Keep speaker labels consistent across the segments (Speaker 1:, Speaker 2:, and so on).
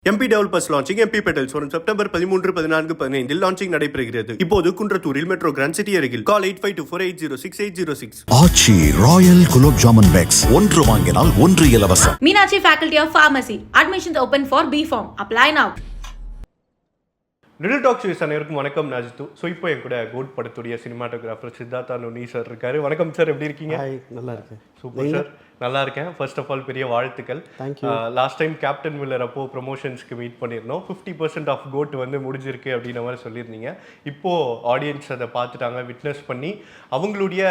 Speaker 1: MP Developers launching MP Petals வரும் September 13, 14, 15 launching நடைபெறுகிறது. இப்போது குன்றத்தூரில் மெட்ரோ கிராண்ட் சிட்டி அருகில். கால் 8524806806.
Speaker 2: ஆச்சி ராயல் குலோப் ஜாமுன் பேக்ஸ் ஒன்று வாங்கினால் ஒன்று இலவசம்.
Speaker 3: Meenakshi Faculty of Pharmacy. Admissions open for B Form. Apply now.
Speaker 1: LittleTalks அனைவருக்கும் வணக்கம். நாஜித்து. ஸோ இப்போ என் கூட கோட் படத்துடைய சினிமாட்டோகிராஃபர் சித்தார்த்தா நுனி சார் இருக்காரு. வணக்கம் சார், எப்படி இருக்கீங்க?
Speaker 4: நல்லா இருக்கேன்.
Speaker 1: சூப்பர் சார், நல்லா இருக்கேன். ஃபர்ஸ்ட் ஆஃப் ஆல் பெரிய வாழ்த்துக்கள். லாஸ்ட் டைம் கேப்டன் மில்லர் அப்போ ப்ரொமோஷன்ஸ்க்கு மீட் பண்ணியிருந்தோம். 50% ஆஃப் கோட் வந்து முடிஞ்சிருக்கு அப்படின்ற மாதிரி சொல்லியிருந்தீங்க. இப்போது ஆடியன்ஸ் அதை பார்த்துட்டாங்க, விட்னஸ் பண்ணி அவங்களுடைய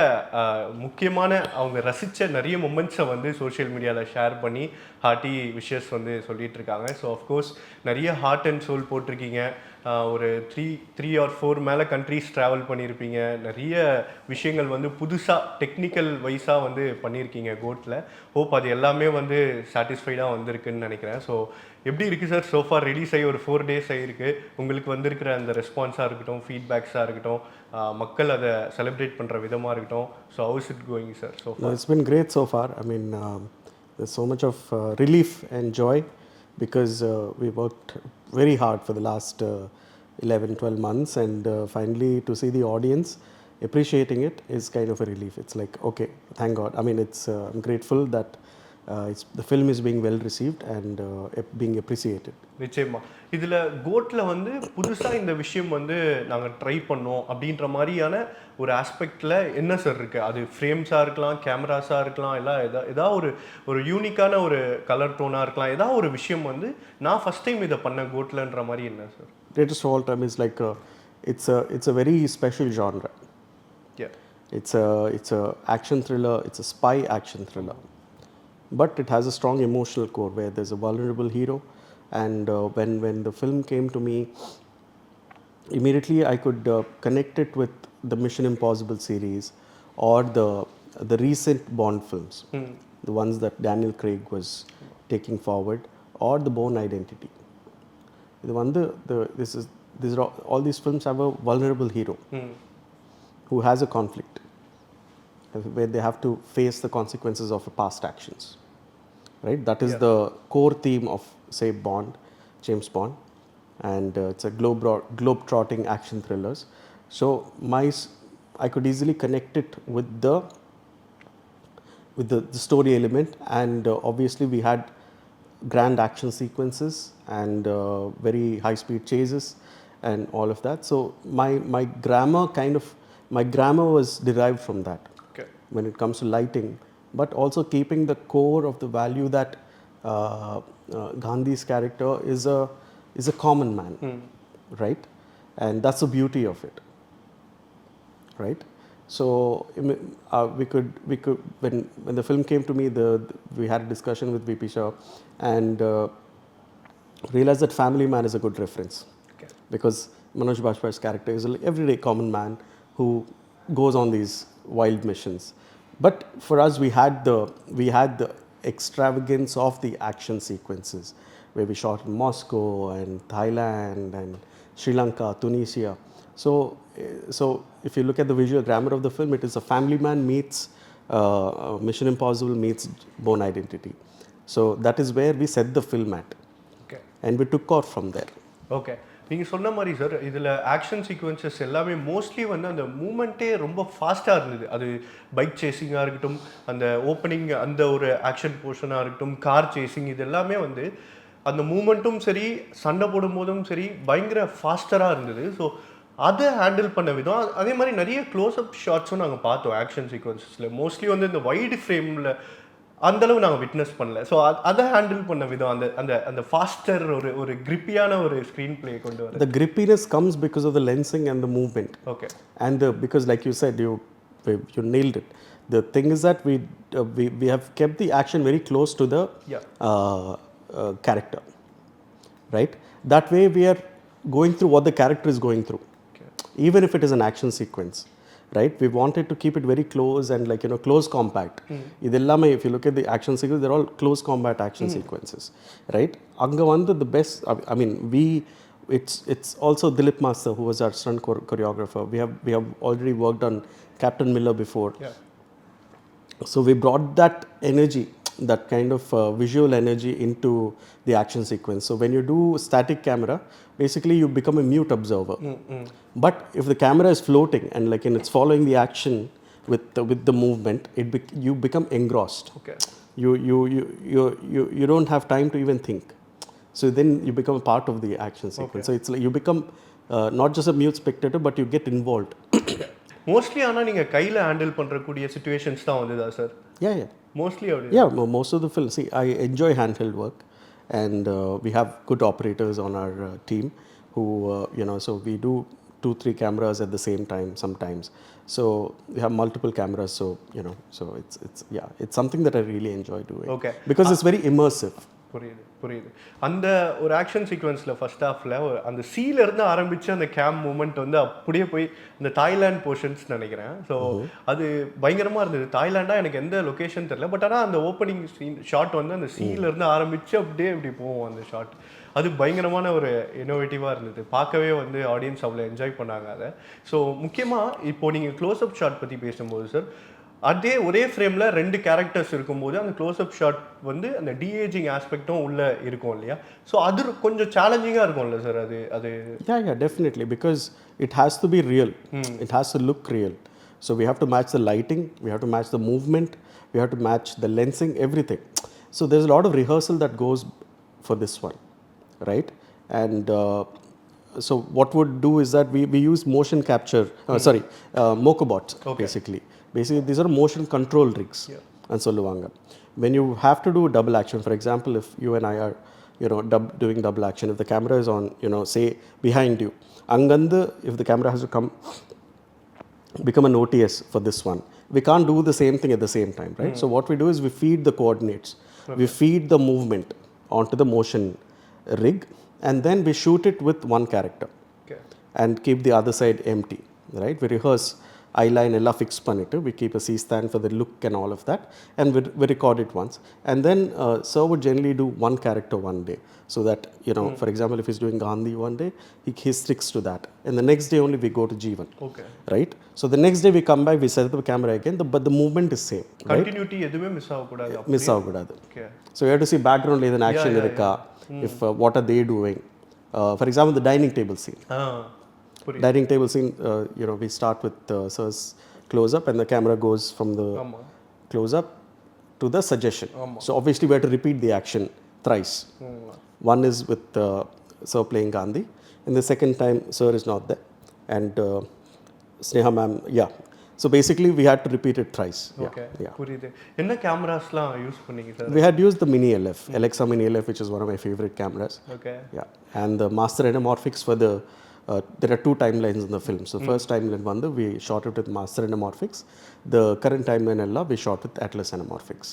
Speaker 1: முக்கியமான அவங்க ரசித்த நிறைய மொமெண்ட்ஸை வந்து சோஷியல் மீடியாவில் ஷேர் பண்ணி ஹார்ட்டி விஷஸ் வந்து சொல்லிட்டு இருக்காங்க. ஸோ ஆஃப்கோர்ஸ் நிறைய ஹார்ட் அண்ட் சோல் போட்டிருக்கீங்க. ஒரு த்ரீ ஆர் 4 மேலே கண்ட்ரீஸ் ட்ராவல் பண்ணியிருப்பீங்க. நிறைய விஷயங்கள் வந்து புதுசாக டெக்னிக்கல் வைஸாக வந்து பண்ணியிருக்கீங்க கோட்டில். ஹோப் அது எல்லாமே வந்து சாட்டிஸ்ஃபைடாக வந்திருக்குன்னு நினைக்கிறேன். ஸோ எப்படி இருக்குது சார் சோஃபார்? ரிலீஸ் ஆகி ஒரு 4 days ஆகிருக்கு. உங்களுக்கு வந்திருக்கிற அந்த ரெஸ்பான்ஸாக இருக்கட்டும், ஃபீட்பேக்ஸாக இருக்கட்டும், மக்கள் அதை செலிப்ரேட் பண்ணுற விதமாக இருக்கட்டும். So how is it going sir? So
Speaker 4: it's been great so far. I mean, there's so much of relief and joy because we worked very hard for the last 11-12 months, and finally to see the audience appreciating it is kind of a relief. It's like, okay, thank God. I mean, I'm grateful that the film is being well received and being appreciated.
Speaker 1: நிச்சயமா இதில் கோட்டில் வந்து புதுசாக இந்த விஷயம் வந்து நாங்கள் try பண்ணோம் அப்படின்ற மாதிரியான ஒரு ஆஸ்பெக்டில் என்ன சார் இருக்குது? அது ஃப்ரேம்ஸாக இருக்கலாம், கேமராஸாக இருக்கலாம், எல்லாம் ஏதாவது ஒரு யூனிக்கான ஒரு கலர் டோனாக இருக்கலாம். ஏதாவது ஒரு விஷயம் வந்து நான் ஃபஸ்ட் டைம் இதை பண்ண கோட்லன்ற மாதிரி என்ன sir?
Speaker 4: Greatest of all time is like it's a very special genre.
Speaker 1: Yeah.
Speaker 4: It's a action thriller. It's a spy action thriller. But it has a strong emotional core where there's a vulnerable hero, and when the film came to me, immediately I could connect it with the Mission Impossible series or the recent Bond films, the ones that Daniel Craig was taking forward, or the Bourne Identity. All these films have a vulnerable hero who has a conflict, where they have to face the consequences of past actions, right? That is the core theme of, say, James Bond, and it's a globe-trotting action thrillers. So I could easily connect it with the story element, and obviously we had grand action sequences and very high-speed chases and all of that. So my grammar was derived from that. When it comes to lighting, but also keeping the core of the value that Gandhi's character is a common man, right? And that's the beauty of it, right? So we could when the film came to me, we had a discussion with VP Shah and realized that family man is a good reference, because Manoj Bajpayee's character is an everyday common man who goes on these wild missions. But for us, we had the extravagance of the action sequences, where we shot in Moscow and Thailand and Sri Lanka, Tunisia. So if you look at the visual grammar of the film, it is a family man meets Mission Impossible meets Bourne Identity. So that is where we set the film at, and we took off from there.
Speaker 1: Okay. நீங்கள் சொன்ன மாதிரி sir, இதில் action sequences எல்லாமே mostly வந்து அந்த மூமெண்ட்டே ரொம்ப ஃபாஸ்ட்டாக இருந்தது. அது பைக் சேசிங்காக இருக்கட்டும், அந்த ஓப்பனிங் அந்த ஒரு ஆக்ஷன் போர்ஷனாக இருக்கட்டும், கார் சேசிங், இது எல்லாமே வந்து அந்த மூமெண்ட்டும் சரி, சண்டை போடும்போதும் சரி, பயங்கர ஃபாஸ்டராக இருந்தது. ஸோ அதை ஹேண்டில் பண்ண விதம், அதே மாதிரி நிறைய க்ளோஸ்அப் ஷாட்ஸும் நாங்கள் பார்த்தோம் ஆக்ஷன் சீக்வன்சஸில். மோஸ்ட்லி வந்து இந்த வைடு ஃப்ரேமில் அந்தளவு நாங்கள் விட்னஸ் பண்ணல. ஸோ அதை ஹேண்டில் பண்ண விதம், அந்த ஃபாஸ்டர் ஒரு கிரிப்பியான ஒரு ஸ்க்ரீன் பிளே கொண்டு வர.
Speaker 4: The grippiness comes because of the lensing and the movement.
Speaker 1: Okay.
Speaker 4: And because like you said, you nailed it. The thing is that we have kept the action very close to the character, right? That way we are going through what the character is going through, even if it is an action sequence. Right, we wanted to keep it very close and close compact. Idellame, if you look at the action sequences, they're all close combat action sequences, right? Anga vandu the best. I mean, it's also Dilip Master who was our stunt choreographer. We have already worked on Captain Miller before. So we brought that energy that kind of visual energy into the action sequence. So when you do static camera, basically you become a mute observer. But if the camera is floating and like and it's following the action with the movement, you become engrossed.
Speaker 1: Okay.
Speaker 4: You don't have time to even think. So then you become a part of the action sequence. So it's like you become not just a mute spectator, but you get involved.
Speaker 1: Mostly ஆனால் நீங்கள் கையில் handle பண்ணுறக்கூடிய situations தான் வந்துதா sir?
Speaker 4: Yeah.
Speaker 1: Mostly அப்படி.
Speaker 4: Yeah, most of the film. See, I enjoy handheld work, and we have good operators on our team who, so we do 2-3 cameras at the same time sometimes. So we have multiple cameras. So so it's something that I really enjoy doing.
Speaker 1: Okay.
Speaker 4: Because it's very immersive.
Speaker 1: புரியுது. அந்த ஒரு action சீக்வன்ஸில் first ஹாஃபில் அந்த சீலேருந்து ஆரம்பித்து அந்த game moment வந்து அப்படியே போய் இந்த தாய்லாண்ட் போர்ஷன்ஸ் நினைக்கிறேன். ஸோ அது பயங்கரமாக இருந்தது. தாய்லாண்டாக எனக்கு எந்த லொக்கேஷன் தெரியல, பட் ஆனால் அந்த ஓப்பனிங் ஷாட் வந்து அந்த சீலேருந்து ஆரம்பித்து அப்படியே இப்படி போவோம் அந்த ஷாட். அது பயங்கரமான ஒரு இன்னோவேட்டிவாக இருந்தது. பார்க்கவே வந்து ஆடியன்ஸ் அவ்வளோ என்ஜாய் பண்ணாங்க அதை. ஸோ முக்கியமாக இப்போது நீங்கள் க்ளோஸ்அப் ஷாட் பற்றி பேசும்போது சார், அதே ஒரே ஃப்ரேமில் 2 கேரக்டர்ஸ் இருக்கும்போது அந்த க்ளோஸ்அப் ஷாட் வந்து அந்த டிஏஜிங் ஆஸ்பெக்டும் உள்ளே இருக்கும் இல்லையா? ஸோ அது கொஞ்சம் சேலஞ்சிங்காக இருக்கும்ல சார் அது?
Speaker 4: Yeah, definitely, because it has to be real. It has to look real. So we have to match the lighting, we have to match the movement, we have to match the lensing, everything. So there's a lot of rehearsal that goes for this one, right? And so what we'll do is that we use motion capture, Mocobots, basically. Basically, these are motion control rigs. And soluvanga. When you have to do double action, for example, if you and I are, doing double action, if the camera is on, say behind you, angandu, if the camera has to become an OTS for this one, we can't do the same thing at the same time, right? So what we do is we feed the coordinates, we feed the movement onto the motion rig, and then we shoot it with one character, and keep the other side empty, right? We rehearse eyeline ella fix pannittu, we keep a C-stand for the look and all of that, and we record it once, and then sir would generally do one character one day, so that for example, if he's doing Gandhi one day, he sticks to that, and the next day only we go to Jeevan. Right? So the next day we come back, we set up the camera again, but the movement is same.
Speaker 1: Continuity edume miss avakudadu.
Speaker 4: Miss avakudadu. So you have to see background la edha action irukka, if what are they doing, for example the dining table scene. Dining table scene, we start with sir's close-up, and the camera goes from the close-up to the suggestion. So obviously we have to repeat the action thrice. One is with sir playing Gandhi, and the second time sir is not there, and Sneha ma'am, So basically we had to repeat it thrice.
Speaker 1: புரியுது. என்ன கேமராஸ்லாம் use பண்ணீங்க sir?
Speaker 4: We had used the Mini LF, Alexa Mini LF, which is one of my favorite cameras. And the master anamorphics for the there are 2 timelines in the film. So first timeline we shot it with master anamorphics. The current timeline we shot with Atlas anamorphics.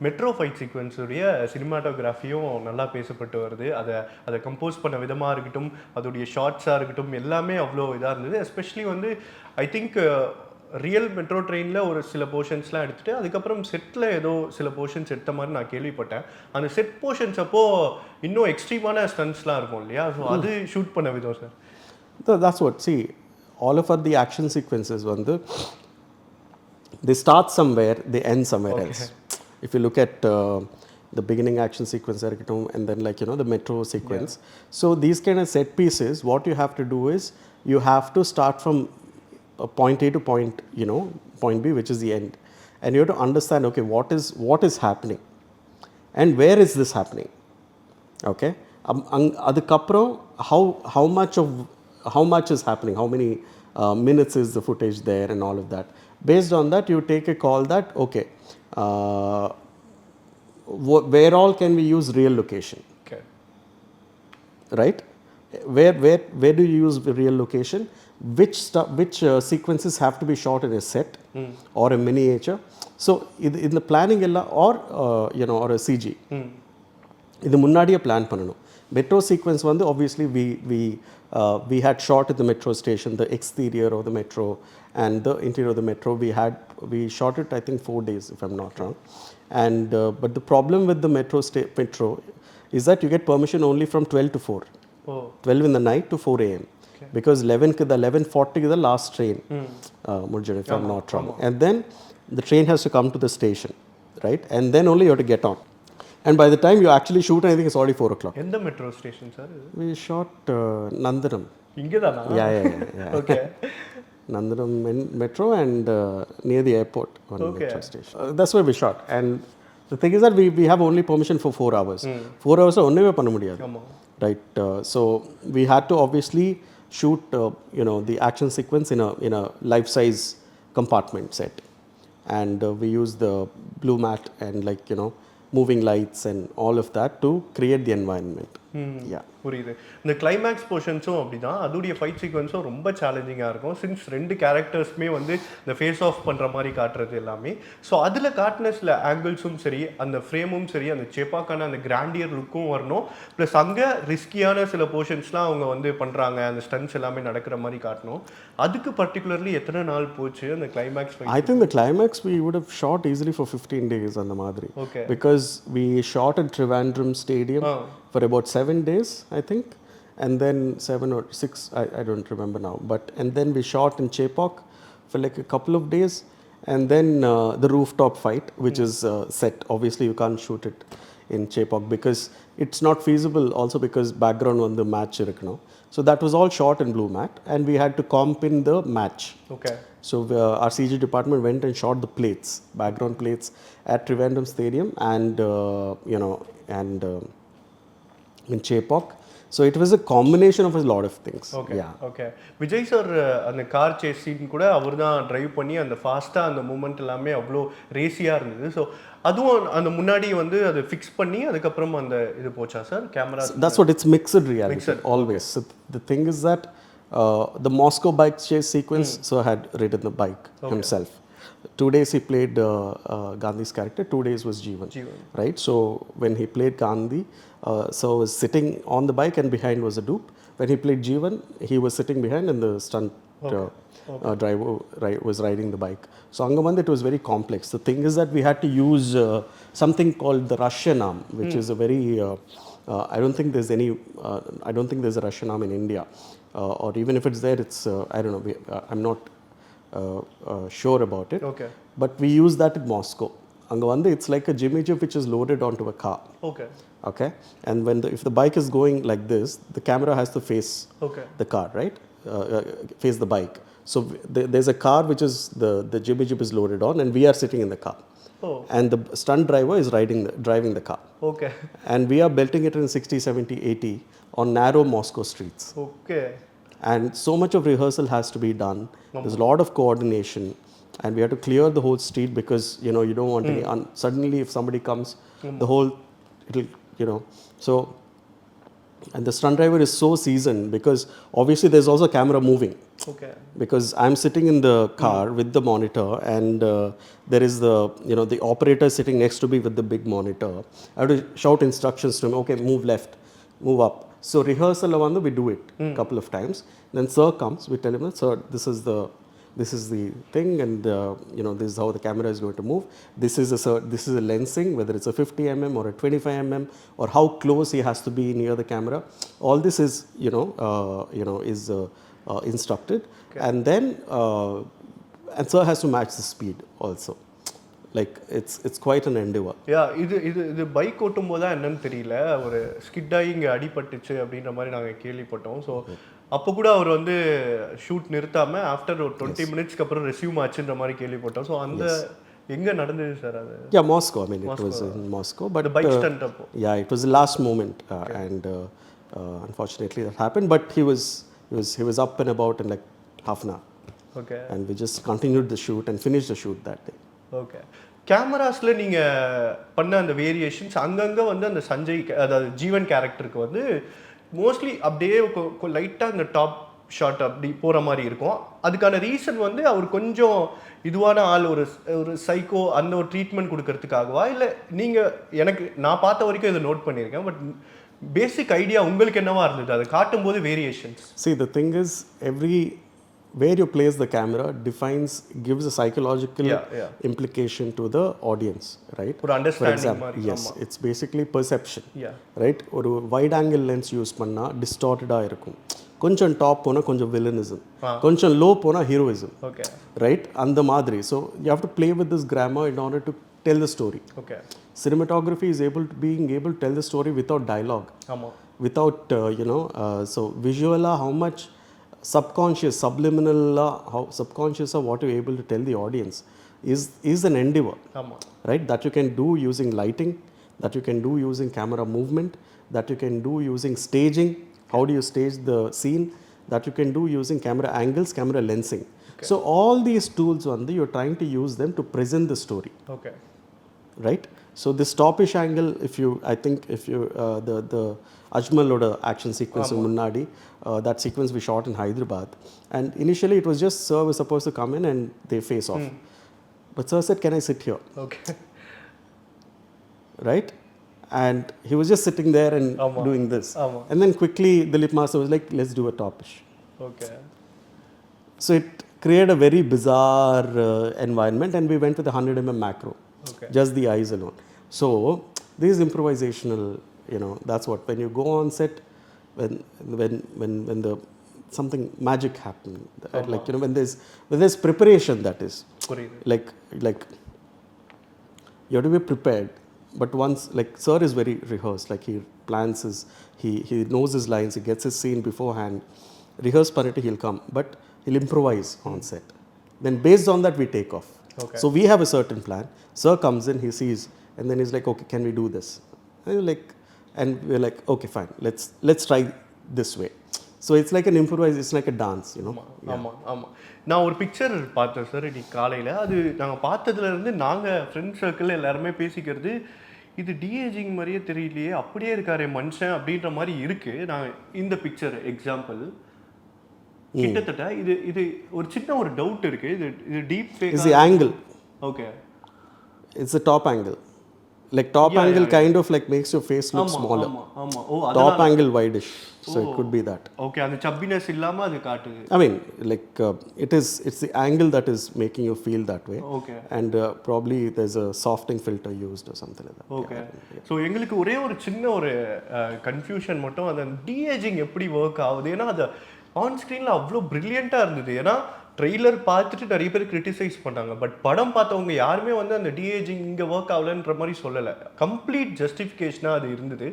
Speaker 1: Metro fight sequence உடைய சினிமாட்டோகிராஃபியும் நல்லா பேசப்பட்டு வருது. அதை compose பண்ண விதமாக இருக்கட்டும், அதோடைய ஷார்ட்ஸாக இருக்கட்டும், எல்லாமே அவ்வளோ இதாக இருந்தது. எஸ்பெஷலி வந்து ஐ திங்க் ரியல் மெட்ரோ ட்ரெயினில் ஒரு சில போர்ஷன்ஸ்லாம் எடுத்துகிட்டு அதுக்கப்புறம் செட்டில் ஏதோ சில போர்ஷன்ஸ் எடுத்த மாதிரி நான் கேள்விப்பட்டேன். அந்த செட் போர்ஷன்ஸ் அப்போது இன்னும் எக்ஸ்ட்ரீமான ஸ்டன்ஸ்லாம் இருக்கும் இல்லையா? ஸோ அது ஷூட் பண்ண விதம் sir?
Speaker 4: That's what, see, all of the action sequences, they start somewhere, they end somewhere else. If you look at the beginning action sequence, and then the metro sequence. So these kind of set pieces, what you have to do is, you have to start from point A to point B, which is the end. And you have to understand, okay, what is happening? And where is this happening? Okay? Adukapro, how much is happening, how many minutes is the footage there, and all of that. Based on that, you take a call that, okay, where all can we use real location? Right? Where do you use the real location? Which sequences have to be shot in a set or a miniature? So in the planning or or a CG, இது முன்னாடியே plan பண்ணணும். Metro sequence obviously we had shot at the metro station, the exterior of the metro and the interior of the metro. We shot it, I think 4 days, if I'm not wrong. And but the problem with the metro is that you get permission only from 12 to 4. 12 in the night to 4 a.m. Because 11:40 is the last train, if I'm not wrong. And then the train has to come to the station. right? And then only you have to get on. And by the time you actually shoot anything, it's already 4 o'clock.
Speaker 1: எந்த metro station sir இது?
Speaker 4: We shot Nandanam.
Speaker 1: இங்கே தானா?
Speaker 4: Yeah.
Speaker 1: Okay.
Speaker 4: Nandanam metro and near the airport, one
Speaker 1: Okay.
Speaker 4: metro station. That's where we shot. And the thing is that we have only permission for 4 hours. 4 hours ஒன்றுமே பண்ண முடியாது.
Speaker 1: ஆமாம்.
Speaker 4: Right. So we had to obviously shoot, the action sequence in a life-size compartment set. And we used the blue mat and moving lights and all of that to create the environment. Yeah.
Speaker 1: புரியுது. இந்த climax போர்ஷன்ஸும் அப்படிதான், அதோடைய fight சீக்வன்ஸும் ரொம்ப சேலஞ்சிங்காக இருக்கும். Since 2 கேரக்டர்ஸுமே வந்து இந்த face of பண்ணுற மாதிரி காட்டுறது எல்லாமே. ஸோ அதில் காட்டின சில ஆங்கிள்ஸும் சரி, அந்த ஃப்ரேமும் சரி, அந்த சேப்பாக்கான அந்த கிராண்டியர் லுக்கும் வரணும். ப்ளஸ் அங்கே ரிஸ்கியான சில போர்ஷன்ஸ்லாம் அவங்க வந்து பண்ணுறாங்க, அந்த ஸ்டன்ஸ் எல்லாமே நடக்கிற மாதிரி காட்டணும். அதுக்கு பர்டிகுலர்லி எத்தனை நாள் போச்சு அந்த climax?
Speaker 4: I think the climax we would have shot easily for 15 days on the Madri.
Speaker 1: Okay.
Speaker 4: Because we shot at Trivandrum Stadium for about 7 days, I think. And then 7 or 6, I don't remember now. And then we shot in Chepauk for like a couple of days. And then the rooftop fight, which is set. Obviously, you can't shoot it in Chepauk because it's not feasible. Also because background on the match, so that was all shot in blue mat, and we had to comp in the match.
Speaker 1: Okay.
Speaker 4: So our CG department went and shot the plates, background plates, at Trivandrum Stadium and in Chepauk. So it was a combination of a lot of things.
Speaker 1: Okay.
Speaker 4: Yeah.
Speaker 1: Okay. Vijay sir அந்த car chase scene கூட அவர் தான் drive பண்ணி அந்த ஃபாஸ்ட்டாக அந்த moment எல்லாமே அவ்வளோ ரேசியாக இருந்தது. ஸோ அதுவும் அந்த முன்னாடி வந்து அதை ஃபிக்ஸ் பண்ணி அதுக்கப்புறம் அந்த இது போச்சா sir camera?
Speaker 4: That's what it's mixed reality. Always. So the thing is that the Moscow bike chase sequence, so I had ridden the bike himself. 2 days he played Gandhi's character, 2 days was Jeevan. Right? So when he played Gandhi, so I was sitting on the bike and behind was a Dupe. When he played Jeevan, he was sitting behind and the stunt driver was riding the bike. So Angamand, it was very complex. The thing is that we had to use something called the Russian arm, which is a very, I don't think there's a Russian arm in India. Or even if it's there, it's, I don't know, I'm not sure about it.
Speaker 1: Okay.
Speaker 4: But we use that in Moscow. Angavanda, it's like a jimmy chip which is loaded onto a car. Okay. And if the bike is going like this, the camera has to face the car, right? Face the bike. So there's a car which is the jimmy chip is loaded on, and we are sitting in the car. And the stunt driver is driving the car.
Speaker 1: Okay.
Speaker 4: And we are belting it in 60, 70, 80 on narrow Moscow streets.
Speaker 1: Okay.
Speaker 4: And so much of rehearsal has to be done. There's a lot of coordination, and we have to clear the whole street because you don't want any. Suddenly, if somebody comes, the whole it'll so. And the stunt driver is so seasoned because obviously there's also a camera moving.
Speaker 1: Okay.
Speaker 4: Because I'm sitting in the car with the monitor, and there is the operator sitting next to me with the big monitor. I have to shout instructions to him. Okay, move left, move up. So rehearsal we do it a couple of times. Then sir comes, we tell him, sir, this is the thing, and this is how the camera is going to move. This is a lensing, whether it's a 50 mm or a 25 mm, or how close he has to be near the camera. All this is instructed, and then and sir has to match the speed also. Like it's quite an endeavor.
Speaker 1: இது bike ஓட்டும் போது தான் என்னன்னு தெரியல, ஒரு ஸ்கிட்டாகி இங்கே அடிபட்டுச்சு அப்படின்ற மாதிரி நாங்கள் கேள்விப்பட்டோம். ஸோ அப்போ கூட அவர் வந்து ஷூட் நிறுத்தாமல் ஆஃப்டர் ஒரு 20 மினிட்ஸ்க்கு அப்புறம் ரெஸ்யூம் ஆச்சுன்ற மாதிரி கேள்விப்பட்டோம். ஸோ அந்த எங்கே நடந்தது சார் அது?
Speaker 4: Moscow. I mean, it was in Moscow. But
Speaker 1: the bike stunt அப்போ.
Speaker 4: It was the last moment, and unfortunately that happened. But he was up and about in like half an hour.
Speaker 1: Okay.
Speaker 4: And we just continued the shoot and finished the shoot that day.
Speaker 1: Okay. கேமராஸில் நீங்கள் பண்ண அந்த variations அங்கங்கே வந்து அந்த சஞ்சய், அதாவது ஜீவன் கேரக்டருக்கு வந்து மோஸ்ட்லி அப்படியே லைட்டாக அந்த டாப் ஷாட் அப்படி போகிற மாதிரி இருக்கும். அதுக்கான ரீசன் வந்து அவர் கொஞ்சம் இதுவான ஆள், ஒரு சைக்கோ அந்த ஒரு ட்ரீட்மெண்ட் கொடுக்கறதுக்காகவா, இல்லை நான் பார்த்த வரைக்கும் இதை நோட் பண்ணியிருக்கேன். பட் பேசிக் ஐடியா உங்களுக்கு என்னவா இருந்தது அதை காட்டும்போது variations?
Speaker 4: See, the thing is, where you place the camera gives a psychological implication to the audience, right?
Speaker 1: For understanding.
Speaker 4: Yes, it's basically perception.
Speaker 1: Right?
Speaker 4: Or wide angle lens use panna distorted ah irukum. Koncham top pona koncham villainism, koncham low pona heroism.
Speaker 1: Okay.
Speaker 4: Right? And the madri. So you have to play with this grammar in order to tell the story.
Speaker 1: Okay.
Speaker 4: Cinematography is being able to tell the story without dialogue, without so visual how much subconscious, subliminal how subconscious of what you're able to tell the audience is an endeavor, right? That you can do using lighting, that you can do using camera movement, that you can do using staging. How do you stage the scene? That you can do using camera angles, camera lensing. So all these tools you're trying to use them to present the story.
Speaker 1: Okay.
Speaker 4: Right? So this topish angle, if you the Ajmaloda action sequence in Munnadi, that sequence we shot in Hyderabad, and initially it was just Sir was supposed to come in and they face off. But Sir said, "Can I sit here?"
Speaker 1: Okay.
Speaker 4: Right? And he was just sitting there and doing this. And then quickly Dilip Master was like, "Let's do a topish."
Speaker 1: Okay.
Speaker 4: So it created a very bizarre environment, and we went with a 100 mm macro.
Speaker 1: Okay.
Speaker 4: Just the eyes alone. So this is improvisational, that's what, when you go on set, when the something magic happen, like when there's preparation, that is like you have to be prepared. But once, like Sir is very rehearsed, like he plans he knows his lines, he gets his scene beforehand, rehearse parithi, he'll come, but he'll improvise on set. Then based on that we take off.
Speaker 1: Okay.
Speaker 4: So we have a certain plan. Sir comes in, he sees, and then he's like, "Okay, can we do this?" And we're like, "Okay, fine. Let's try this way." So it's like an improvise. It's like a dance,
Speaker 1: நான் ஒரு picture பார்த்தேன் sir இன்னைக்கு காலையில். அது நாங்கள் பார்த்ததுலேருந்து நாங்கள் friend circle எல்லாருமே பேசிக்கிறது, இது டிஏஜிங் மாதிரியே தெரியலையே, அப்படியே இருக்காரே மனுஷன் அப்படின்ற மாதிரி இருக்குது. நாங்கள் இந்த பிக்சர் எக்ஸாம்பிள் கிட்டத்தட்ட இது ஒரு சின்ன ஒரு டவுட் இருக்குது. இது deep fake.
Speaker 4: It's the angle.
Speaker 1: Okay.
Speaker 4: It's the top angle. Like top angle kind of like makes your face look smaller. Top angle wideish. So it could be that.
Speaker 1: Okay, அந்த chubbiness இல்லாம அது காட்டுது.
Speaker 4: I mean, like it's the angle that is making you feel that way.
Speaker 1: Okay.
Speaker 4: And probably there's a softening filter used or something like that.
Speaker 1: Okay. So எங்களுக்கு ஒரே ஒரு சின்ன ஒரு confusion மட்டும், அந்த டிஏஜிங் எப்படி ஒர்க் ஆகுது? ஏன்னா அது ஆன் ஸ்க்ரீனில் அவ்வளோ ப்ரில்லியண்ட்டாக இருந்தது. ஏன்னா ட்ரெய்லர் பார்த்துட்டு நிறைய பேர் கிரிட்டிசைஸ் பண்ணாங்க, பட் படம் பார்த்தவங்க யாருமே அந்த டிஏஜிங் இங்கே ஒர்க் ஆகலன்ற மாதிரி சொல்லலை. கம்ப்ளீட் ஜஸ்டிஃபிகேஷனாக அது இருந்தது.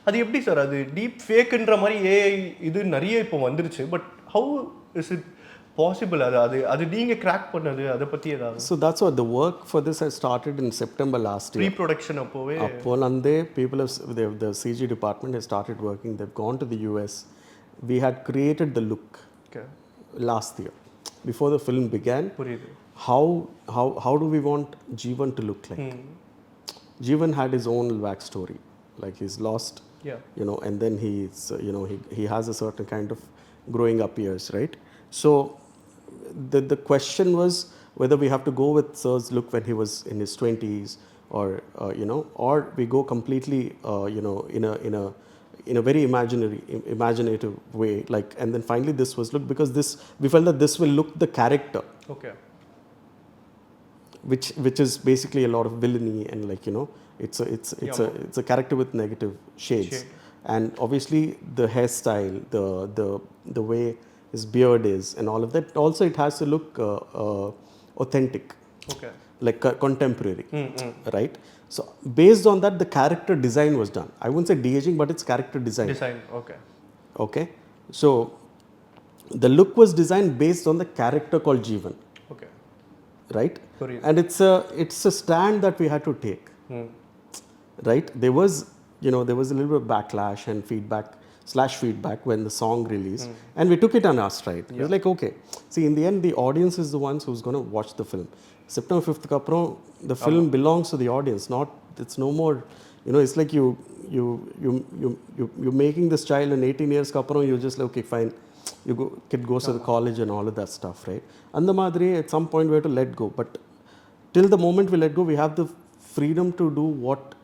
Speaker 1: அது எப்படி சார் அது டீப் ஃபேக்குன்ற மாதிரி ஏஐ இது நிறைய இப்போ வந்துருச்சு, but how is it possible? அது நீங்கள் கிராக் பண்ணது அதை பற்றி ஏதாவது?
Speaker 4: So that's what the work for this has started in September last year.
Speaker 1: Pre-production அப்போவே
Speaker 4: people the CG department has started working. They've gone to the US. We had created the look last year. Before the film began, how do we want Jeevan to look like? Jeevan had his own backstory, like he's lost, and then he has a certain kind of growing up years, right? So the question was whether we have to go with Sir's look when he was in his 20s, or we go completely, in a very imaginative way, like, and then finally this was look, because we felt that this will look the character, which is basically a lot of villainy, and it's a character with negative shades. And obviously the hairstyle, the way his beard is, and all of that, also it has to look authentic, like contemporary, right? So based on that, the character design was done. I wouldn't say de-aging, but it's character design. Okay. So the look was designed based on the character called Jeevan. Right? And it's a stand that we had to take. Right? There was a little bit of backlash and feedback when the song released, and we took it on our stride. It was like, okay, see, in the end, the audience is the ones who's going to watch the film. September 5th kapro, the film belongs to the audience. It's no more, it's like you're making this child in 18 years kapro, you're just like, okay, fine, kid goes to the college and all of that stuff, right? And the madri, at some point we have to let go, but till the moment we let go, we have the freedom to do what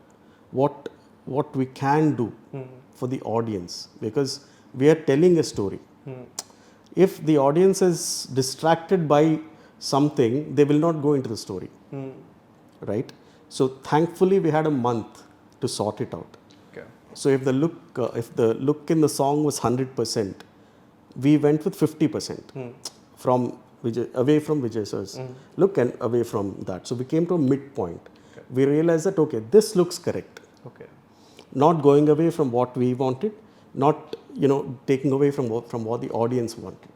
Speaker 4: we can do for the audience, because we are telling a story. If the audience is distracted by something, they will not go into the story, right? So thankfully we had a month to sort it out. So if the look in the song was 100%, we went with 50% from Vijay, away from Vijay sir's look and away from that. So we came to a midpoint. we realized that, okay, this looks correct.
Speaker 1: Okay
Speaker 4: Not going away from what we wanted, not, taking away from what the audience wanted.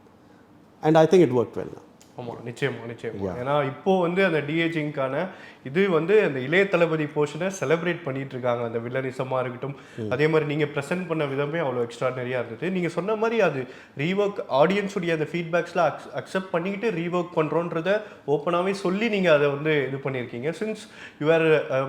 Speaker 4: And I think it worked well now.
Speaker 1: ஆமாம் நிச்சயமா ஏன்னா இப்போ வந்து அந்த டிஏஜிங்கான இது வந்து அந்த இளைய தளபதி போர்ஷனை செலிப்ரேட் பண்ணிட்டு இருக்காங்க. அந்த வில்லனிசமாக இருக்கட்டும், அதே மாதிரி நீங்கள் ப்ரெசென்ட் பண்ண விதமே அவ்வளோ எக்ஸ்ட்ராடனரியாக இருந்தது. நீங்கள் சொன்ன மாதிரி அது ரீஒர்க் ஆடியன்ஸுடைய அந்த ஃபீட்பேக்ஸ்லாம் அக்செப்ட் பண்ணிக்கிட்டு ரீஒர்க் பண்ணுறோன்றத ஓப்பனாகவே சொல்லி நீங்கள் அதை வந்து இது பண்ணியிருக்கீங்க. சின்ஸ் யூஆர்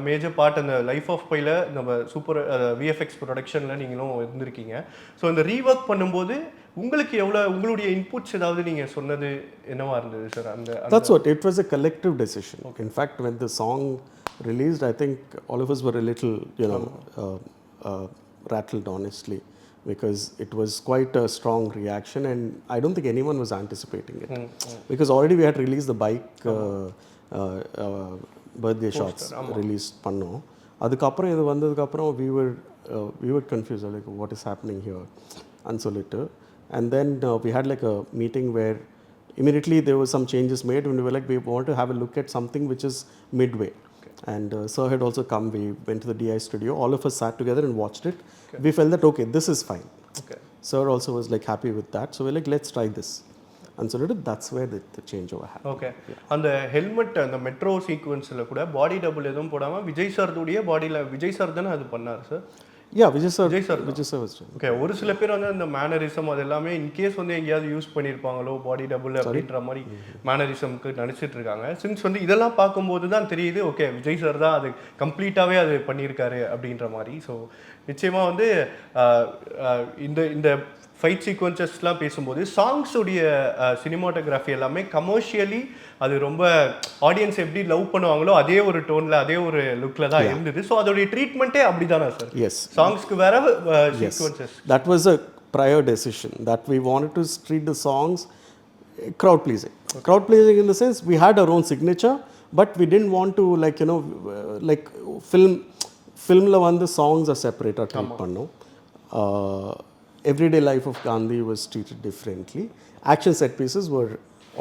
Speaker 1: மேஜர் பார்ட் அந்த லைஃப் ஆஃப் பையில் நம்ம சூப்பர் விஎஃப்எக்ஸ் ப்ரொடக்ஷனில் நீங்களும் இருந்திருக்கீங்க. ஸோ அந்த ரீஒர்க் பண்ணும்போது உங்களுக்கு உங்களுடைய இன்புட்ஸ் ஏதாவது நீங்கள் சொன்னது என்னவா இருந்தது sir?
Speaker 4: That's what, it was a collective decision. Okay. In fact, when the song released, I think all of us were a little, rattled, honestly, because it was quite a strong reaction, and I don't think anyone was anticipating it. Because already we had released the bike birthday shots released பண்ணோம். அதுக்கப்புறம் இது வந்ததுக்கப்புறம் we were confused, like what is happening here and சொல்லிட்டு. And then we had like a meeting where immediately there were some changes made, and we were like, we want to have a look at something which is midway. Okay. And Sir had also come. We went to the DI studio. All of us sat together and watched it. Okay. We felt that, okay, this is fine. Okay. Sir also was like happy with that. So we're like, let's try this. And so that's where the changeover happened.
Speaker 1: Okay. அந்த helmet அந்த metro சீக்வன்ஸில் கூட பாடி double எதுவும் போடாமல் விஜய் சார்துடைய பாடியில் Vijay sir தானே அது பண்ணார் sir?
Speaker 4: Vijay sir was doing.
Speaker 1: Okay, ஒரு சில பேர் வந்து அந்த மேனரிசம் அது எல்லாமே இன்கேஸ் வந்து எங்கேயாவது யூஸ் பண்ணியிருப்பாங்களோ பாடி டபுள் அப்படின்ற மாதிரி மேனரிசம்க்கு நினச்சிட்டு இருக்காங்க. சின்ஸ் வந்து இதெல்லாம் பார்க்கும்போது தான் தெரியுது, ஓகே விஜய் சார் தான் அது கம்ப்ளீட்டாகவே அது பண்ணியிருக்காரு அப்படின்ற மாதிரி. ஸோ நிச்சயமாக வந்து இந்த ஃபைட் சீக்வன்சஸ்லாம் பேசும்போது சாங்ஸுடைய சினிமாட்டோகிராஃபி எல்லாமே கமர்ஷியலி அது ரொம்ப ஆடியன்ஸ் எப்படி லவ் பண்ணுவாங்களோ அதே ஒரு டோனில் அதே ஒரு லுக்கில் தான் இருந்தது. ஸோ அதோடைய ட்ரீட்மெண்ட்டே அப்படி தானே சார்?
Speaker 4: எஸ்,
Speaker 1: சாங்ஸ்க்கு வேற sequences.
Speaker 4: That was a prior decision that we wanted to treat the songs crowd pleasing. Okay. Crowd pleasing in the sense we had our own signature, but we didn't want to like filmல வந்து songs are separated treat பண்ணோம். Everyday life of Gandhi was treated differently. Action set pieces were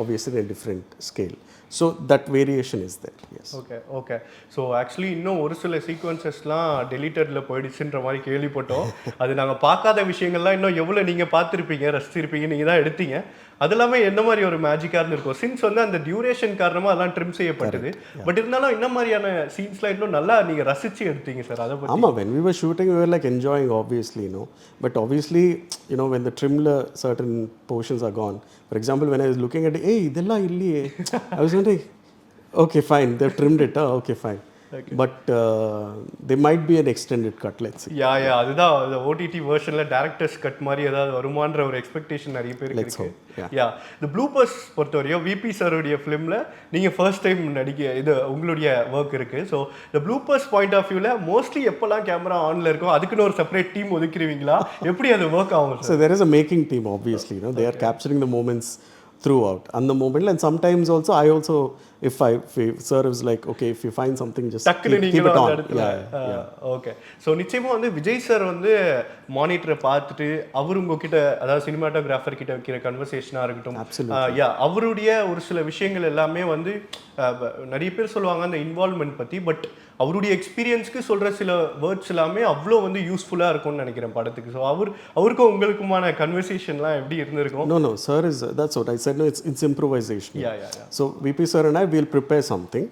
Speaker 4: obviously in a different scale. So that variation is there. Yes.
Speaker 1: Okay. So actually இன்னும் ஒரு சில சீக்வன்சஸ்லாம் டெலிட்டட்ல போயிடுச்சுன்ற மாதிரி கேள்விப்பட்டோம். அது நாங்கள் பார்க்காத விஷயங்கள்லாம் இன்னும் எவ்வளோ நீங்கள் பார்த்துருப்பீங்க, ரசிச்சிருப்பீங்க, நீங்கள் தான் எடுத்தீங்க. அது எல்லாமே என்ன மாதிரி ஒரு மேஜிக்காக இருந்திருக்கும். சீன்ஸ் வந்து அந்த டியூரேஷன் காரணமாக அதெல்லாம் ட்ரிம் செய்யப்பட்டது. பட் இருந்தாலும் என்ன மாதிரியான சீன்ஸ்லாம் இன்னும் நல்லா நீங்கள் ரசித்து எடுத்தீங்க சார்? அதை பற்றி.
Speaker 4: ஆமாம், when we were shooting we were like enjoying obviously, but obviously when the trimல certain portions are gone. For example, when I was looking at it, hey, இதெல்லாம் இல்லையே, I was wondering, okay fine, they've trimmed it, okay fine. Okay. But there might be an extended cut, let's see.
Speaker 1: Yeah, அதுதான் அந்த OTT வெர்ஷன்ல directors cut மாதிரி ஏதாவது வருமான்ற ஒரு expectation நிறைய பேருக்கு இருக்கு. The bloopers பொறுத்தவரையும் விபி சாருடைய ஃபிலிம்ல நீங்க ஃபர்ஸ்ட் டைம் இது உங்களுடைய ஒர்க் இருக்கு. So the bloopers point of வியூல மோஸ்ட்லி எப்பெல்லாம் கேமரா ஆன்ல இருக்கோ அதுக்குன்னு ஒரு செப்பரேட் டீம் ஒதுக்கிடுவீங்களா? எப்படி அது ஒர்க் ஆகும்?
Speaker 4: So there is a making team obviously, they are capturing the moments throughout and the moment, and sometimes also I also if sir is like, okay, if you find something just keep it on.
Speaker 1: Okay. So நிச்சயமா வந்து Vijay sir வந்து மானிட்டரை பார்த்துட்டு அவர் உங்ககிட்ட அதாவது cinematographer கிட்ட வைக்கிற கன்வர்சேஷனாக இருக்கட்டும், அவருடைய ஒரு சில விஷயங்கள் எல்லாமே வந்து நிறைய பேர் சொல்லுவாங்க அந்த இன்வால்வ்மெண்ட் பற்றி, பட் அவருடைய எக்ஸ்பீரியன்ஸ்க்கு சொல்கிற சில வேர்ட்ஸ் எல்லாமே அவ்வளோ வந்து யூஸ்ஃபுல்லாக இருக்கும்னு நினைக்கிறேன் படத்துக்கு. ஸோ அவருக்கும் உங்களுக்குமான கன்வர்சேஷன்லாம் எப்படி இருந்திருக்கும்?
Speaker 4: No, sir is, that's what I said, no, it's improvisation. So VP sir and I will prepare something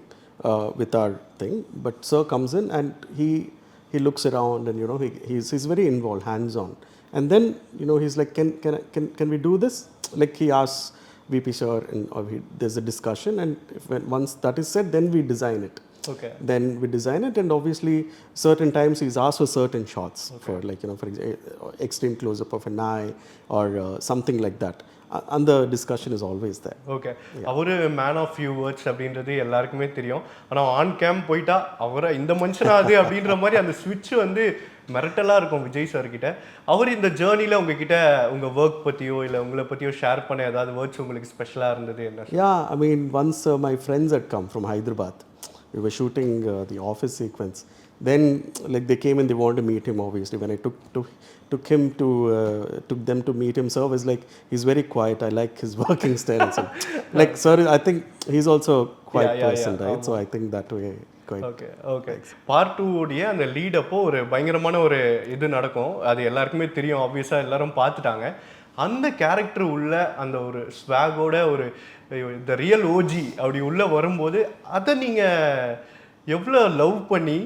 Speaker 4: with our thing, but sir comes in and he looks around and he's very involved, hands on, and then he's like, can we do this? Like he asks VP sir, and there's a discussion, and once that is said, then we design it.
Speaker 1: Okay.
Speaker 4: Then we design it, and obviously certain times he's asked for certain shots, for like for example, extreme close up of an eye or something like that, and the discussion is always there.
Speaker 1: Okay. அவரு man of few words அப்படின்றது எல்லாருக்குமே தெரியும். ஆனால் on game போயிட்டா அவரை இந்த மனுஷனாது அப்படின்ற மாதிரி அந்த ஸ்விட்ச் வந்து மிரட்டலாக இருக்கும் விஜய் சார் கிட்ட. அவர் இந்த ஜேர்னியில் உங்ககிட்ட உங்கள் ஒர்க் பற்றியோ இல்லை உங்களை பற்றியோ ஷேர் பண்ண ஏதாவது வேர்ட்ஸ் உங்களுக்கு ஸ்பெஷலாக இருந்தது என்ன?
Speaker 4: I mean, once my friends had come from Hyderabad. We were shooting the office sequence. Then like they came and they wanted to meet him obviously. When I took them to meet him, sir was like, he's very quiet, I like his working style. So like sir, I think he's also a quiet person, right? So I think that way
Speaker 1: okay okay part 2 உடைய அந்த lead அப்போ ஒரு பயங்கரமான ஒரு இது நடக்கும். அது எல்லாருக்குமே தெரியும், ஆப்வியஸாக எல்லாரும் பார்த்துட்டாங்க. அந்த கேரக்டர் உள்ள அந்த ஒரு ஸ்வாகோட ஒரு த ரியல் ஓஜி அப்படி உள்ளே வரும்போது அதை நீங்கள் எவ்வளோ லவ் பண்ணி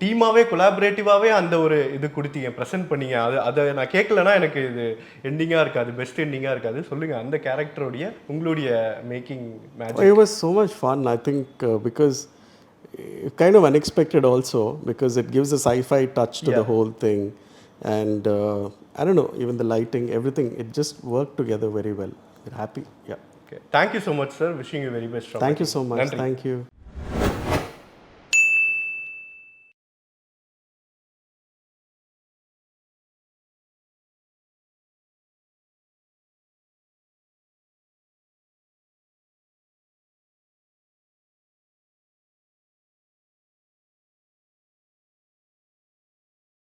Speaker 1: டீமாகவே கொலாபரேட்டிவாகவே அந்த ஒரு இது கொடுத்தீங்க, ப்ரெசென்ட் பண்ணீங்க. அதை நான் கேட்கலன்னா எனக்கு இது எண்டிங்காக இருக்காது, பெஸ்ட் எண்டிங்காக இருக்காது. சொல்லுங்கள் அந்த கேரக்டருடைய உங்களுடைய making magic.
Speaker 4: It was so much fun, I think, because kind of unexpected also, because it gives a sci-fi touch to the whole thing. And I don't know, even the lighting, everything, it just worked together very well. We're happy. Yeah.
Speaker 1: Okay. Thank you so much, sir. Wishing you very best.
Speaker 4: Thank you so much.
Speaker 1: Nandri.
Speaker 4: Thank you.